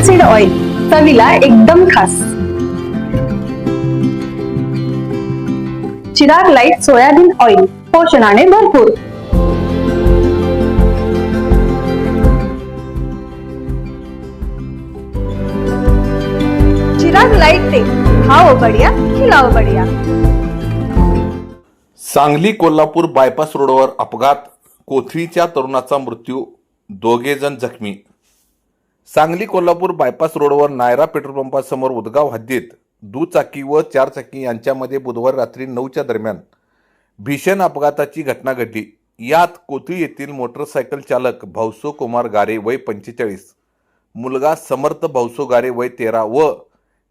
Apple seed oil, चवीला एकदम खास. चिराग लाईट सोयाबीन ऑइल, पोषणाने भरपूर. चिराग लाईट तेल, खाओ बढ़िया खिलाओ बढ़िया. सांगली कोल्हापूर बायपास रोडवर अपघात, कोथळीच्या तरुणाचा मृत्यू, दोघे जण जखमी. सांगली कोल्हापूर बायपास रोडवर नायरा पेट्रोल पंपासमोर उदगाव हद्दीत दुचाकी व चारचाकी यांच्यामध्ये बुधवार रात्री 9च्या दरम्यान भीषण अपघाताची घटना घडली. यात कोथळी येथील मोटरसायकल चालक भाऊसो कुमार गारे वय 45, मुलगा समर्थ भाऊसो गारे वय 13 व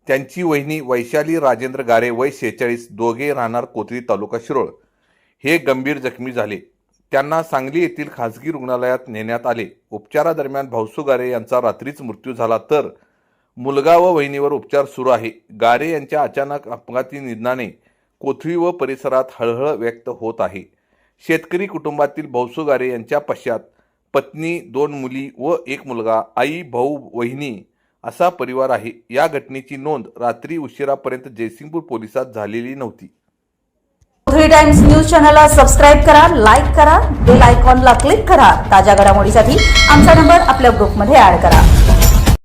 त्यांची वहिनी वैशाली राजेंद्र गारे वय 46, दोघे राहणार कोथळी तालुका शिरोळ हे गंभीर जखमी झाले. त्यांना सांगली येथील खासगी रुग्णालयात नेण्यात आले. उपचारादरम्यान भाऊसो गारे यांचा रात्रीच मृत्यू झाला तर मुलगा व वहिनीवर उपचार सुरू आहे. गारे यांच्या अचानक अपघाती निधनाने कोथळी व परिसरात हळहळ व्यक्त होत आहे. शेतकरी कुटुंबातील भाऊसो गारे यांच्या पश्चात पत्नी, 2 मुली व 1 मुलगा, आई, भाऊ, वहिनी असा परिवार आहे. या घटनेची नोंद रात्री उशिरापर्यंत जयसिंगपूर पोलिसात झालेली नव्हती. कोथळी टाइम्स न्यूज चॅनलला सबस्क्राईब करा, लाईक करा, बेल आयकॉनला क्लिक करा. ताज्या घडामोडीसाठी आमचा नंबर आपल्या ग्रुपमध्ये ऍड करा.